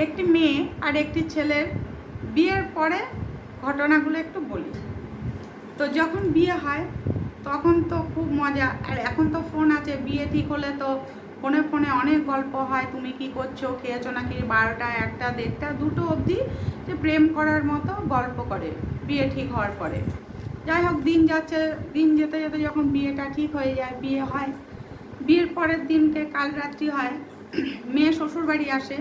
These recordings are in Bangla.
একটি মেয়ে আর একটি ছেলের বিয়ের পরে ঘটনাগুলো একটু বলি। তো যখন বিয়ে হয় তখন তো খুব মজা, আর এখন তো ফোন আছে, বিয়ে ঠিক হলে তো ফোনে ফোনে অনেক গল্প হয়, তুমি কি করছো, খেয়েছো নাকি, 12টা 1টা 1:30 2টো অবধি যে প্রেম করার মতো গল্প করে বিয়ে ঠিক হওয়ার পরে। যাই হোক, দিন যাচ্ছে, দিন যেতে যেতে যখন বিয়েটা ঠিক হয়ে যায়, বিয়ে হয়, বিয়ের পরের দিনকে কাল রাত্রি হয়, মেয়ে শ্বশুরবাড়ি আসে।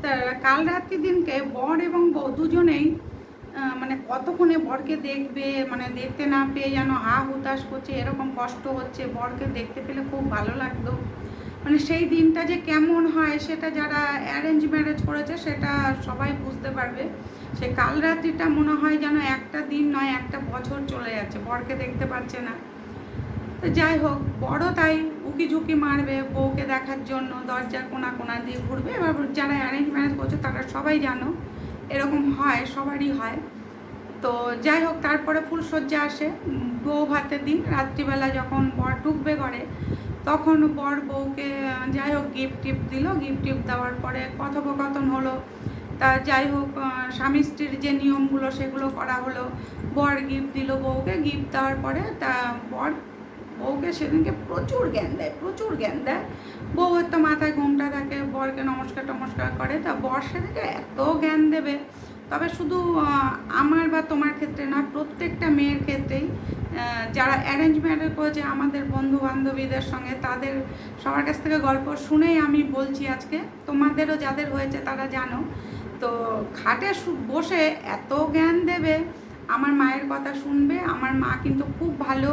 তা কাল রাত্রি দিনকে বর এবং বউ দুজনেই মানে কতক্ষণে বরকে দেখবে, মানে দেখতে না পেয়ে যেন হা হুতাশ করছে, এরকম কষ্ট হচ্ছে। বরকে দেখতে পেলে খুব ভালো লাগতো। মানে সেই দিনটা যে কেমন হয় সেটা যারা অ্যারেঞ্জ ম্যারেজ করেছে সেটা সবাই বুঝতে পারবে। সে কাল রাত্রিটা মনে হয় যেন একটা দিন নয়, একটা বছর চলে যাচ্ছে, বরকে দেখতে পাচ্ছে না। তো যাই হোক, বড় তাই উকি ঝুঁকি মারবে বউকে দেখার জন্য, দরজার কোনা কোনা দিয়ে ঘুরবে। এবার যারা অ্যারেঞ্জ ম্যারেজ করছে তারা সবাই জানো এরকম হয়, সবারই হয়। তো যাই হোক, তারপরে ফুলসজ্জা আসে, বউ ভাতের দিন। রাত্রিবেলা যখন বর ঢুকবে ঘরে, তখন বর বউকে যাই হোক গিফট টিফট দিল। গিফট টিফট দেওয়ার পরে কথোপকথন হলো। তা যাই হোক, স্বামী স্ত্রীর যে নিয়মগুলো সেগুলো করা হলো। বর গিফট দিল বউকে, গিফট দেওয়ার পরে তা বর বউকে সেদিনকে প্রচুর জ্ঞান দেয়, প্রচুর জ্ঞান দেয়। বউয়ের তো মাথায় ঘোমটা থাকে, বরকে নমস্কার টমস্কার করে। তা বর সেদিনকে এত জ্ঞান দেবে, তবে শুধু আমার বা তোমার ক্ষেত্রে না, প্রত্যেকটা মেয়ের ক্ষেত্রেই, যারা অ্যারেঞ্জ ম্যারেজ করেছে আমাদের বন্ধু বান্ধবীদের সঙ্গে, তাদের সবার কাছ থেকে গল্প শুনেই আমি বলছি আজকে। তোমাদেরও যাদের হয়েছে তারা জানো। তো খাটে বসে এত জ্ঞান দেবে, আমার মায়ের কথা শুনবে। আমার মা কিন্তু খুব ভালো,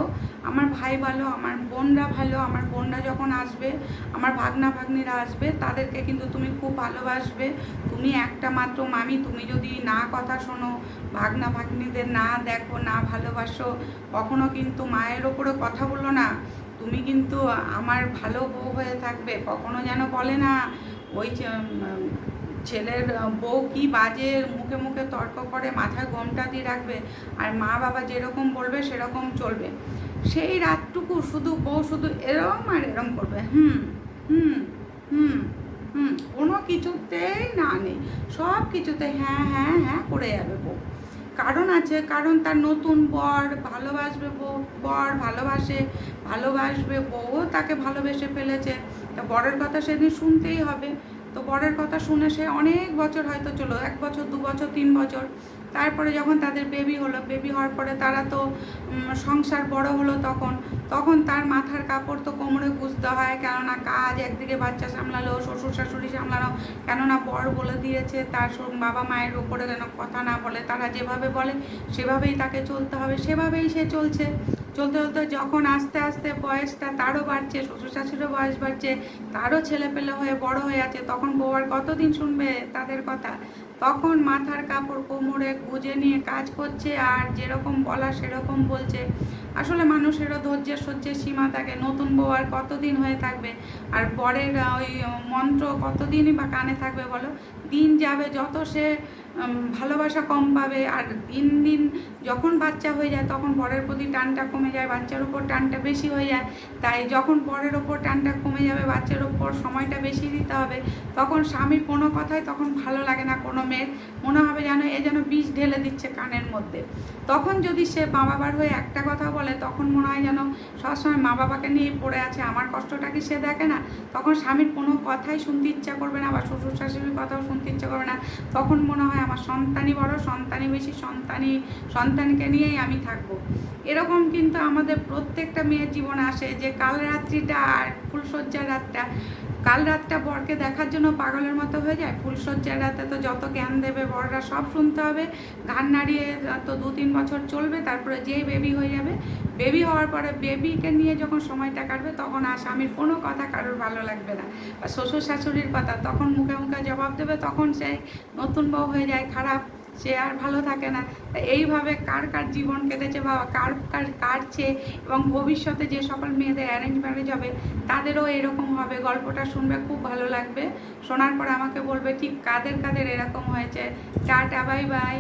আমার ভাই ভালো, আমার বোনরা ভালো। আমার বোনরা যখন আসবে, আমার ভাগনা ভাগ্নিরা আসবে, তাদেরকে কিন্তু তুমি খুব ভালোবাসবে। তুমি একটা মাত্র মামি, তুমি যদি না কথা শোনো, ভাগনা ভাগ্নিদের না দেখো, না ভালোবাসো, কখনো কিন্তু মায়ের ওপরে কথা বলো না, তুমি কিন্তু আমার ভালো বউ হয়ে থাকবে। কখনো যেন বলে না ওই ছেলের বউ কি বাজে, মুখে মুখে তর্ক করে, মাথায় ঘোমটা দিয়ে রাখবে, আর মা বাবা যেরকম বলবে সেরকম চলবে। সেই রাতটুকু শুধু বউ শুধু এরম আর এরম করবে, হুম হুম হুম হুম, কোনো কিছুতেই না নেই, সব কিছুতে হ্যাঁ হ্যাঁ হ্যাঁ করে যাবে বউ। কারণ আছে, কারণ তার নতুন বর ভালোবাসবে, বউ বর ভালোবাসবে, বউও তাকে ভালোবেসে ফেলেছে। তা বরের কথা সেদিন শুনতেই হবে। তো বরের কথা শুনে সে অনেক বছর হয়তো চলো, 1 বছর 2 বছর 3 বছর। তারপরে যখন তাদের বেবি হলো, বেবি হওয়ার পরে তারা তো সংসার বড় হলো, তখন তখন তার মাথার কাপড় তো কোমরে গুঁজতে হয়, কেননা কাজ, একদিকে বাচ্চা সামলালো, শ্বশুর শাশুড়ি সামলানো, কেননা বর বলে দিয়েছে তার বাবা মায়ের ওপরে যেন কথা না বলে, তারা যেভাবে বলে সেভাবেই তাকে চলতে হবে, সেভাবেই সে চলছে। চলতে চলতে যখন আস্তে আস্তে বয়সটা তারও বাড়ছে, শ্বশুর শাশুড়িরও বয়স বাড়ছে, তারও ছেলেপেলে হয়ে বড় হয়ে আছে, তখন বউ আর কতদিন শুনবে তাদের কথা। তখন মাথার কাপড় কোমরে গুজে নিয়ে কাজ করছে, আর যেরকম বলা সেরকম বলছে। আসলে মানুষেরও ধৈর্যের সহ্যের সীমা থাকে, নতুন বউ আর কতদিন হয়ে থাকবে, আর বরের ওই মন্ত্র কতদিনই বা কানে থাকবে বলো। দিন যাবে যত, সে ভালোবাসা কম পাবে, আর দিন দিন যখন বাচ্চা হয়ে যায় তখন বরের প্রতি টানটা কমে যায়, বাচ্চার উপর টানটা বেশি হয়ে যায়। তাই যখন বরের ওপর টানটা কমে যাবে, বাচ্চার ওপর সময়টা বেশি দিতে হবে, তখন স্বামীর কোনো কথাই তখন ভালো লাগে না কোনো মেয়ের, মনে হবে যেন এ যেন বিষ ঢেলে দিচ্ছে কানের মধ্যে। তখন যদি সে মা বাবার হয়ে একটা কথা বলে, তখন মনে হয় যেন সবসময় মা বাবাকে নিয়ে পড়ে আছে, আমার কষ্টটা কি সে দেখে না। তখন স্বামীর কোনো কথাই শুনতে ইচ্ছা করবে না, বা শ্বশুর শাশুড়ির কথাও শুনতে ইচ্ছা করবে না। তখন মনে হয় আমার সন্তানই বড়, সন্তানই বেশি, সন্তানকে নিয়েই আমি থাকবো। এরকম কিন্তু আমাদের প্রত্যেকটা মেয়ের জীবনে আসে, যে কাল রাত্রিটা আর ফুলসজ্জার রাতটা, কাল রাতটা বরকে দেখার জন্য পাগলের মতো হয়ে যায়। ফুলসজ্জার রাতে তো যত জ্ঞান দেবে বররা সব শুনতে হবে, গান নাড়িয়ে তো 2-3 বছর চলবে। তারপরে যেই বেবি হয়ে যাবে, বেবি হওয়ার পরে বেবিকে নিয়ে যখন সময়টা কাটবে, তখন আর স্বামীর কোনো কথা কারোর ভালো লাগবে না, বা শ্বশুর শাশুড়ির কথা তখন মুখে মুখে জবাব দেবে, তখন সেই নতুন বউ হয়ে যায় খারাপ, সে আর ভালো থাকে না। এইভাবে কার কার জীবন কেটেছে বা কার কার কাটছে, এবং ভবিষ্যতে যে সকল মেয়েদের অ্যারেঞ্জ ম্যারেজ হবে তাদেরও এরকম হবে। গল্পটা শুনবে, খুব ভালো লাগবে। শোনার পরে আমাকে বলবে ঠিক কাদের কাদের এরকম হয়েছে। Tata, bye bye.